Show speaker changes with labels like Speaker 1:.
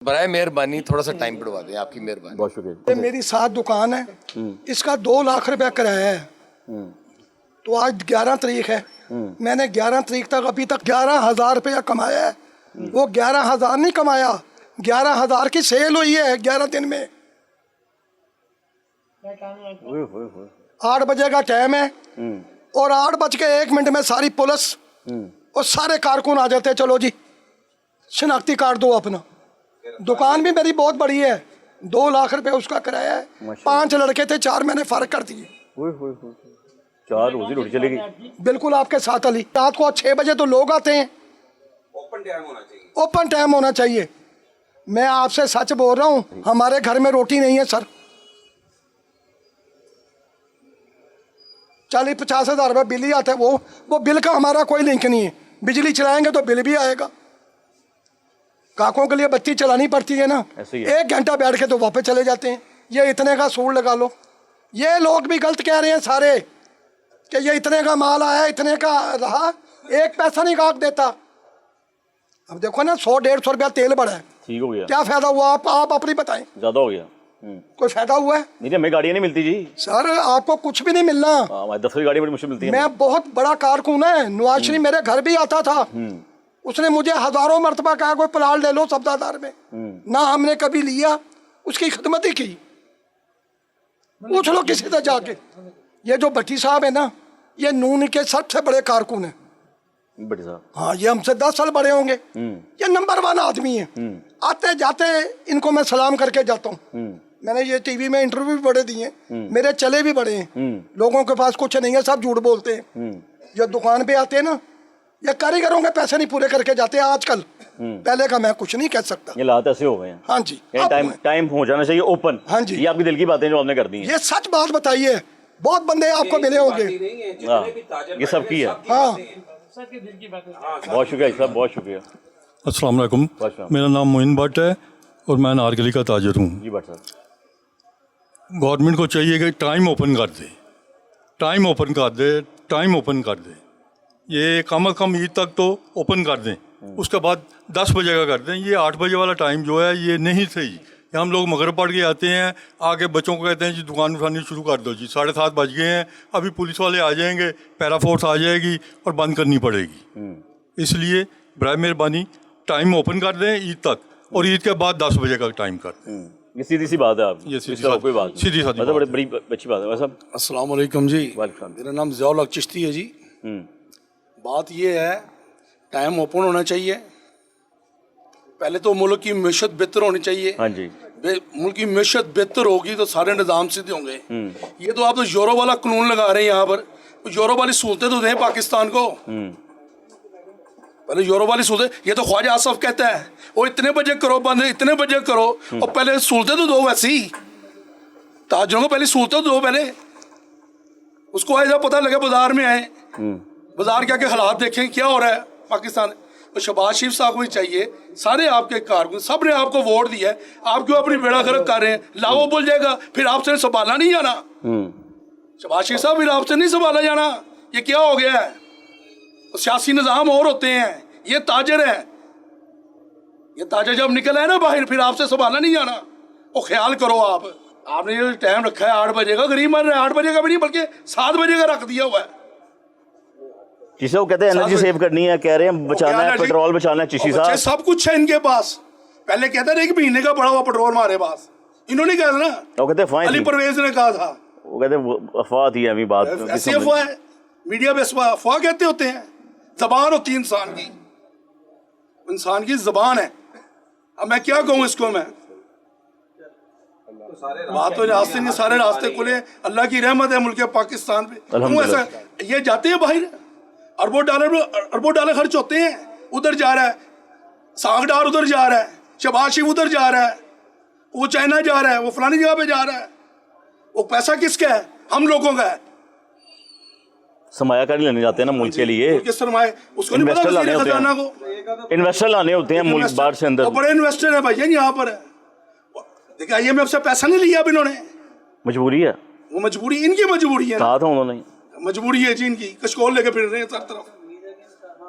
Speaker 1: برائے مہربانی تھوڑا سا ٹائم بڑھوا دیں، آپ کی مہربانی.
Speaker 2: بہت شکریہ.
Speaker 3: میری 7 دکان ہے، اس کا 2 لاکھ روپے کرایہ ہے. تو آج 11 تاریخ ہے، میں نے 11 تاریخ تک ابھی تک 11,000 روپیہ کمایا ہے. وہ 11,000 نہیں کمایا، 11,000 کی سیل ہوئی ہے 11 دن میں. 8 بجے کا ٹائم ہے اور 8:01 میں ساری پولیس اور سارے کارکن آ جاتے ہیں. چلو جی شناختی کارڈ دو اپنا. دکان بھی میری بہت بڑی ہے، 2 لاکھ روپے اس کا کرایہ ہے. 5 لڑکے تھے، 4 میں نے فرق کر دیے.
Speaker 2: 4 روزی روٹی چلے گی.
Speaker 3: بالکل آپ کے ساتھ علی. رات کو 6 بجے تو لوگ آتے ہیں. اوپن ٹائم ہونا چاہیے. میں آپ سے سچ بول رہا ہوں، ہمارے گھر میں روٹی نہیں ہے سر. 40-50 ہزار روپے بل ہی آتا ہے. وہ بل کا ہمارا کوئی لنک نہیں ہے. بجلی چلائیں گے تو بل بھی آئے گا. کاکوں کے لیے بتی چلانی پڑتی ہے نا، 1 گھنٹہ بیٹھ کے تو واپس چلے جاتے ہیں. یہ اتنے کا سوٹ لگا لو. یہ لوگ بھی غلط کہہ رہے ہیں سارے کہ یہ اتنے کا مال آیا، اتنے کا رہا، 1 پیسہ نہیں کاک دیتا. اب دیکھو نا 100-150 روپیہ تیل بڑھا ہے.
Speaker 2: ٹھیک ہو گیا.
Speaker 3: کیا فائدہ ہوا؟ آپ اپنی بتائیں.
Speaker 2: زیادہ ہو گیا.
Speaker 3: کوئی فائدہ ہوا ہے؟
Speaker 2: نہیں، ہمیں گاڑیاں نہیں ملتی جی.
Speaker 3: سر آپ کو کچھ بھی نہیں ملنا.
Speaker 2: ہماری دفتر کی گاڑی بڑی مشکل ملتی ہے.
Speaker 3: میں بہت بڑا کارکن ہے. نواز شریف میرے گھر بھی آتا تھا. اس نے مجھے ہزاروں مرتبہ کہا کوئی پلاٹ لے لو سبزہ میں. نہ ہم نے کبھی لیا، اس کی خدمت ہی کی. پوچھ لو کسی سے جا کے. یہ جو بھٹی صاحب ہے نا، یہ نون کے سب سے بڑے کارکن ہیں.
Speaker 2: بڑی صاحب.
Speaker 3: ہاں، یہ ہم سے 10 سال بڑے ہوں گے. یہ نمبر 1 آدمی ہے. آتے جاتے ان کو میں سلام کر کے جاتا ہوں. میں نے یہ ٹی وی میں انٹرویو بھی بڑے دیے، میرے چلے بھی بڑے ہیں. لوگوں کے پاس کچھ نہیں ہے، سب جھوٹ بولتے ہیں. جو دکان پہ آتے ہیں نا، یہ کاریگروں کے پیسے نہیں پورے کر کے جاتے ہیں آج کل. پہلے کا میں کچھ نہیں کہہ سکتا.
Speaker 2: یہ حالات ایسے ہو گئے ہیں.
Speaker 3: ہاں جی،
Speaker 2: ٹائم ہو جانا چاہیے اوپن.
Speaker 3: ہاں جی،
Speaker 2: یہ آپ کی دل کی باتیں جو آپ نے کر دی ہیں.
Speaker 3: یہ سچ بات بتائیے. بہت بندے آپ کو ملے ہوں گے.
Speaker 2: یہ سب کی ہے.
Speaker 3: ہاں،
Speaker 2: بہت شکریہ صاحب، بہت شکریہ.
Speaker 4: السلام علیکم. میرا نام معین بٹ ہے اور میں نارگلی کا تاجر ہوں.
Speaker 2: جی بٹ صاحب.
Speaker 4: گورنمنٹ کو چاہیے کہ ٹائم اوپن کر دے، ٹائم اوپن کر دے، ٹائم اوپن کر دے. یہ کم از کم عید تک تو اوپن کر دیں، اس کے بعد 10 بجے کا کر دیں. یہ 8 بجے والا ٹائم جو ہے یہ نہیں صحیح. ہم لوگ مغرب پڑھ کے آتے ہیں، آگے بچوں کو کہتے ہیں جی دکان اٹھانی شروع کر دو. جی 7:30 بج گئے ہیں، ابھی پولیس والے آ جائیں گے، پیرا فورس آ جائے گی اور بند کرنی پڑے گی. اس لیے برائے مہربانی ٹائم اوپن کر دیں عید تک، اور عید کے بعد 10 بجے کا ٹائم کر دیں.
Speaker 2: یہ سیدھی سی بات ہے. آپ
Speaker 4: یہ
Speaker 2: کوئی بات
Speaker 4: سیدھی سادھی
Speaker 2: مطلب بڑی اچھی بات ہے صاحب.
Speaker 5: السلام علیکم جی.
Speaker 2: وعلیکم.
Speaker 5: میرا نام ضیاء الحق چشتی ہے جی. بات یہ ہے ٹائم اوپن ہونا چاہیے. پہلے تو ملک کی معیشت بہتر ہونی چاہیے.
Speaker 2: ہاں جی.
Speaker 5: ملک کی معیشت بہتر ہوگی تو سارے نظام سیدھے ہوں گے. یہ تو آپ تو یورو والا قانون لگا رہے ہیں یہاں پر. یورو والی سہولتیں تو دیں پاکستان کو. پہلے یورو والی سہولتیں. یہ تو خواجہ آصف کہتا ہے وہ اتنے بجے کرو بند، اتنے بجے کرو. اور پہلے سہولتیں تو دو. ویسی تاجروں کو پہلے سہولتیں دو. پہلے اس کو ایسا پتہ لگے بازار میں آئے، بازار کیا کہ حالات دیکھیں کیا ہو رہا ہے پاکستان. تو شہباز شریف صاحب کو بھی چاہیے، سارے آپ کے کارکن سب نے آپ کو ووٹ دیا ہے، آپ کیوں اپنی بیڑا غرق کر رہے ہیں؟ لاؤ بول جائے گا پھر آپ سے سنبھالا نہیں جانا. شہباز شریف صاحب پھر آپ سے نہیں سنبھالا جانا. یہ کیا ہو گیا ہے؟ سیاسی نظام اور ہوتے ہیں، یہ تاجر ہے. یہ تاجر جب نکل آئے نا باہر پھر آپ سے سنبھالا نہیں جانا. وہ خیال کرو. آپ نے یہ ٹائم رکھا ہے 8 بجے کا. غریب مر رہے ہیں 8 بجے کا بھی نہیں بلکہ 7 بجے کا رکھ دیا ہوا ہے.
Speaker 2: چشی صاحب کہتے ہیں انرجی سیو کرنی ہے، کہہ رہے ہیں بچانا ہے، پیٹرول بچانا ہے. چشی صاحب
Speaker 5: سب کچھ ہے ان کے پاس. پہلے کہتے رہے کہ مہینے کا پڑا ہوا پیٹرول ہمارے پاس. انہوں نے کہا تھا نا،
Speaker 2: وہ کہتے ہیں
Speaker 5: علی پرویز نے کہا تھا.
Speaker 2: وہ کہتے ہیں افواہ تھی ابھی بات.
Speaker 5: ایسی افواہ ہے میڈیا پہ افواہ کہتے ہوتے ہیں. زبان ہوتی ہے انسان کی، انسان کی زبان ہے. اب میں کیا کہوں اس کو؟ میں بات تو راستے نہیں، سارے راستے کھلے. اللہ کی رحمت ہے ملک پاکستان پہ. کیوں ایسا؟ یہ جاتے ہیں باہر، اربوں ڈالر خرچ ہوتے ہیں. ادھر جا رہا ہے ساگ ڈار، ادھر جا رہا ہے شہباز شریف، ادھر جا رہا ہے وہ چائنا جا رہا ہے، وہ فلانی جگہ پہ جا رہا ہے. وہ پیسہ کس کا ہے؟ ہم لوگوں کا ہے.
Speaker 2: سرمایہ کاری لینے جاتے ہیں نا ملک کے لیے.
Speaker 5: سرمایہ اس کو نہیں پتا وزیر خزانہ کو.
Speaker 2: انویسٹر لانے ہوتے ہیں ملک باہر سے اندر.
Speaker 5: بڑے انویسٹر ہیں بھائی یہاں پر. دیکھا یہ میں اب سے پیسہ نہیں لیا اب انہوں نے.
Speaker 2: مجبوری ہے.
Speaker 5: وہ مجبوری ان کی مجبوری ہے.
Speaker 2: کہا تھا انہوں نے
Speaker 5: مجبوری ہے جی ان کی. کشکول لے کے پھر رہے ہیں ہر طرف.